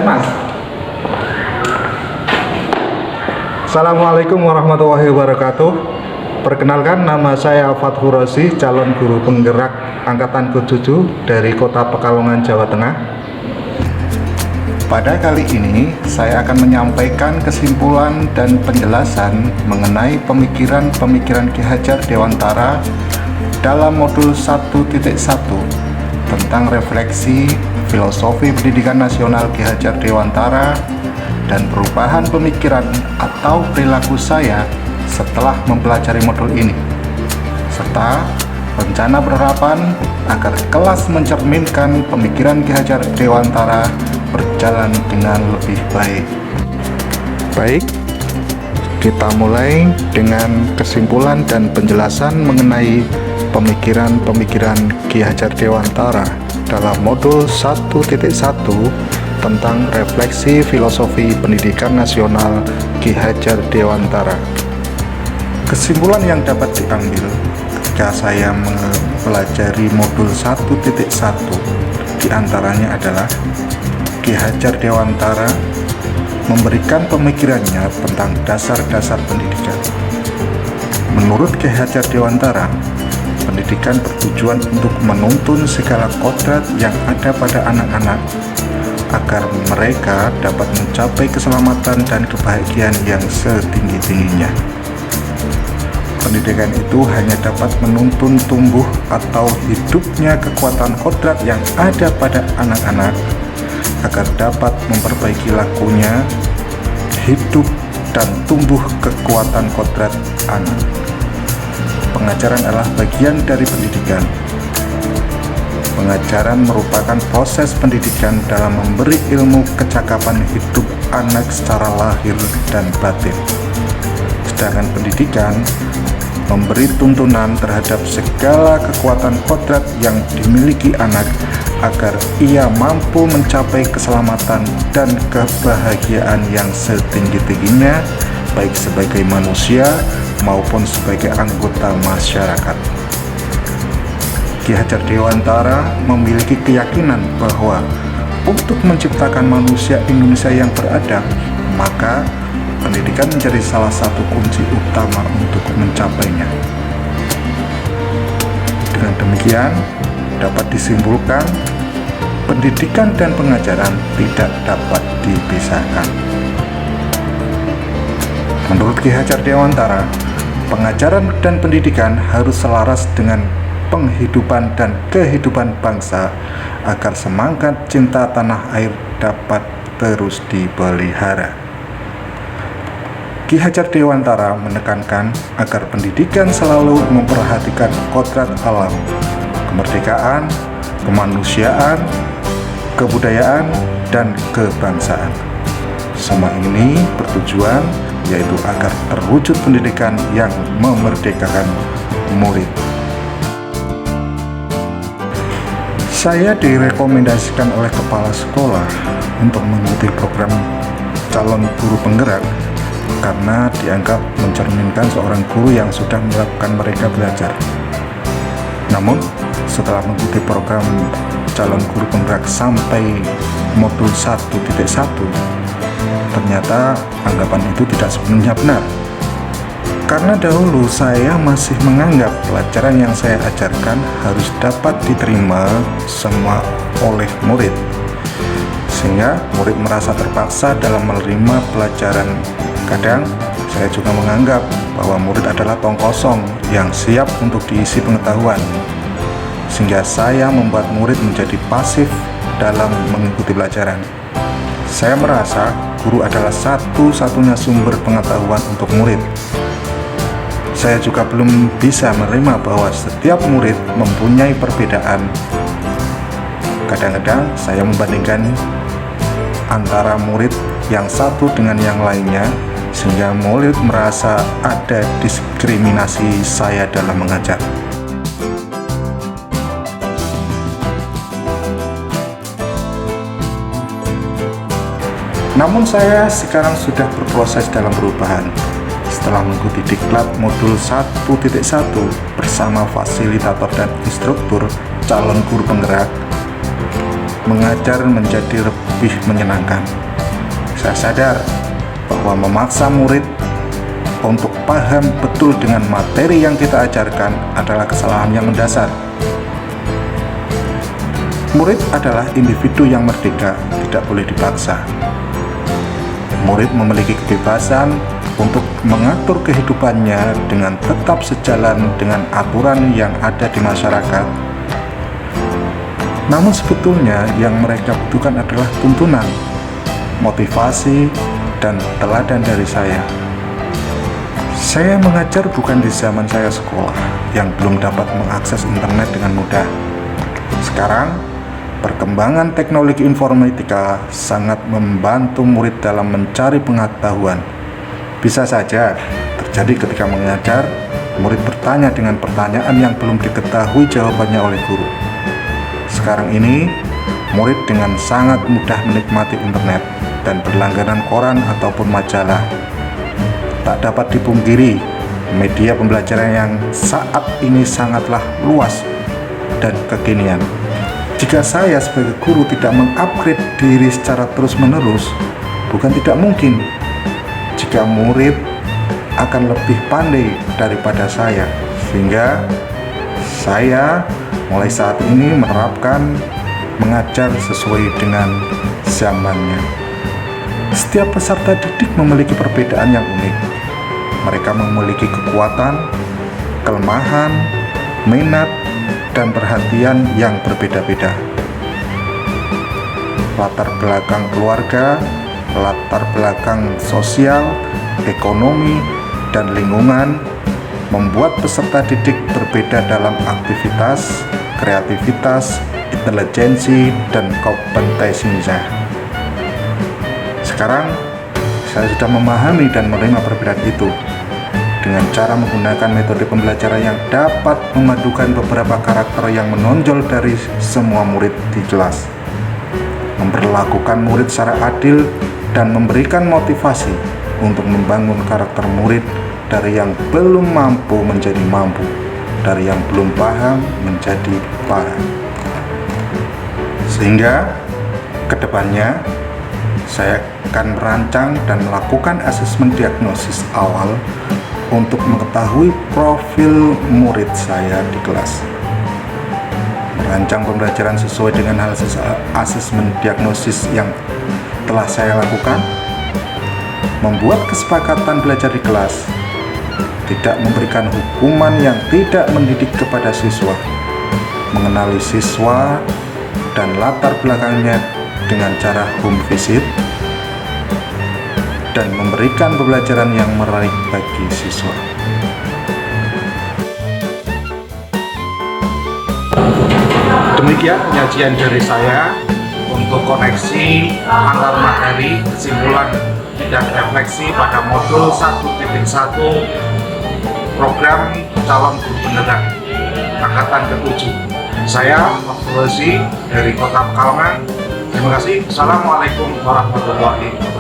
Mas. Assalamualaikum warahmatullahi wabarakatuh. Perkenalkan, nama saya Fathur Rozi, calon guru penggerak angkatan ke-7 dari Kota Pekalongan, Jawa Tengah. Pada kali ini saya akan menyampaikan kesimpulan dan penjelasan mengenai pemikiran-pemikiran Ki Hajar Dewantara dalam modul 1.1 tentang refleksi filosofi pendidikan nasional Ki Hajar Dewantara dan perubahan pemikiran atau perilaku saya setelah mempelajari modul ini, serta rencana berharapan agar kelas mencerminkan pemikiran Ki Hajar Dewantara berjalan dengan lebih baik. Baik, kita mulai dengan kesimpulan dan penjelasan mengenai pemikiran-pemikiran Ki Hajar Dewantara dalam modul 1.1 tentang refleksi filosofi pendidikan nasional Ki Hajar Dewantara. Kesimpulan yang dapat diambil ketika saya mempelajari modul 1.1 diantaranya adalah Ki Hajar Dewantara memberikan pemikirannya tentang dasar-dasar pendidikan. Menurut Ki Hajar Dewantara, pendidikan bertujuan untuk menuntun segala kodrat yang ada pada anak-anak agar mereka dapat mencapai keselamatan dan kebahagiaan yang setinggi-tingginya. Pendidikan itu hanya dapat menuntun tumbuh atau hidupnya kekuatan kodrat yang ada pada anak-anak agar dapat memperbaiki lakunya, hidup, dan tumbuh kekuatan kodrat anak. Pengajaran adalah bagian dari pendidikan. Pengajaran merupakan proses pendidikan dalam memberi ilmu kecakapan hidup anak secara lahir dan batin. Sedangkan pendidikan memberi tuntunan terhadap segala kekuatan kodrat yang dimiliki anak agar ia mampu mencapai keselamatan dan kebahagiaan yang setinggi-tingginya, baik sebagai manusia maupun sebagai anggota masyarakat. Ki Hajar Dewantara memiliki keyakinan bahwa untuk menciptakan manusia Indonesia yang beradab, maka pendidikan menjadi salah satu kunci utama untuk mencapainya. Dengan demikian, dapat disimpulkan pendidikan dan pengajaran tidak dapat dipisahkan. Menurut Ki Hajar Dewantara, pengajaran dan pendidikan harus selaras dengan penghidupan dan kehidupan bangsa agar semangat cinta tanah air dapat terus dipelihara. Ki Hajar Dewantara menekankan agar pendidikan selalu memperhatikan kodrat alam, kemerdekaan, kemanusiaan, kebudayaan, dan kebangsaan. Semua ini bertujuan yaitu agar terwujud pendidikan yang memerdekakan murid. Saya direkomendasikan oleh kepala sekolah untuk mengikuti program calon guru penggerak karena dianggap mencerminkan seorang guru yang sudah melakukan mereka belajar. Namun, setelah mengikuti program calon guru penggerak sampai modul 1.1, ternyata anggapan itu tidak sepenuhnya benar. Karena dahulu saya masih menganggap pelajaran yang saya ajarkan harus dapat diterima semua oleh murid, sehingga murid merasa terpaksa dalam menerima pelajaran. Kadang saya juga menganggap bahwa murid adalah tong kosong yang siap untuk diisi pengetahuan, sehingga saya membuat murid menjadi pasif dalam mengikuti pelajaran. Saya merasa guru adalah satu-satunya sumber pengetahuan untuk murid. Saya juga belum bisa menerima bahwa setiap murid mempunyai perbedaan. Kadang-kadang saya membandingkan antara murid yang satu dengan yang lainnya, sehingga murid merasa ada diskriminasi saya dalam mengajar. Namun saya sekarang sudah berproses dalam perubahan. Setelah mengikuti diklat modul 1.1 bersama fasilitator dan instruktur calon guru penggerak, mengajar menjadi lebih menyenangkan. Saya sadar bahwa memaksa murid untuk paham betul dengan materi yang kita ajarkan adalah kesalahan yang mendasar. Murid adalah individu yang merdeka, tidak boleh dipaksa. Murid memiliki kebebasan untuk mengatur kehidupannya dengan tetap sejalan dengan aturan yang ada di masyarakat. Namun sebetulnya yang mereka butuhkan adalah tuntunan, motivasi, dan teladan dari saya. Saya mengajar bukan di zaman saya sekolah yang belum dapat mengakses internet dengan mudah. Sekarang, perkembangan teknologi informatika sangat membantu murid dalam mencari pengetahuan. Bisa saja terjadi ketika mengajar, murid bertanya dengan pertanyaan yang belum diketahui jawabannya oleh guru. Sekarang ini, murid dengan sangat mudah menikmati internet dan berlangganan koran ataupun majalah. Tak dapat dipungkiri, media pembelajaran yang saat ini sangatlah luas dan kekinian. Jika saya sebagai guru tidak mengupgrade diri secara terus-menerus, bukan tidak mungkin jika murid akan lebih pandai daripada saya, sehingga saya mulai saat ini menerapkan mengajar sesuai dengan zamannya. Setiap peserta didik memiliki perbedaan yang unik. Mereka memiliki kekuatan, kelemahan, minat, dan perhatian yang berbeda-beda. Latar belakang keluarga, latar belakang sosial, ekonomi, dan lingkungan membuat peserta didik berbeda dalam aktivitas, kreativitas, intelijensi, dan kompetensinya. Sekarang, saya sudah memahami dan menerima perbedaan itu dengan cara menggunakan metode pembelajaran yang dapat memadukan beberapa karakter yang menonjol dari semua murid di kelas, memperlakukan murid secara adil, dan memberikan motivasi untuk membangun karakter murid dari yang belum mampu menjadi mampu, dari yang belum paham menjadi paham. Sehingga kedepannya saya akan merancang dan melakukan asesmen diagnosis awal untuk mengetahui profil murid saya di kelas. Merancang pembelajaran sesuai dengan hasil asesmen diagnosis yang telah saya lakukan, membuat kesepakatan belajar di kelas, tidak memberikan hukuman yang tidak mendidik kepada siswa, mengenali siswa dan latar belakangnya dengan cara home visit, dan memberikan pembelajaran yang menarik bagi siswa. Demikian penyajian dari saya untuk koneksi antar materi, kesimpulan, dan refleksi pada modul 1.1 program calon guru penerang angkatan ke-7. Saya Mas Rozi dari Kota Pekalongan. Terima kasih. Assalamualaikum warahmatullahi wabarakatuh.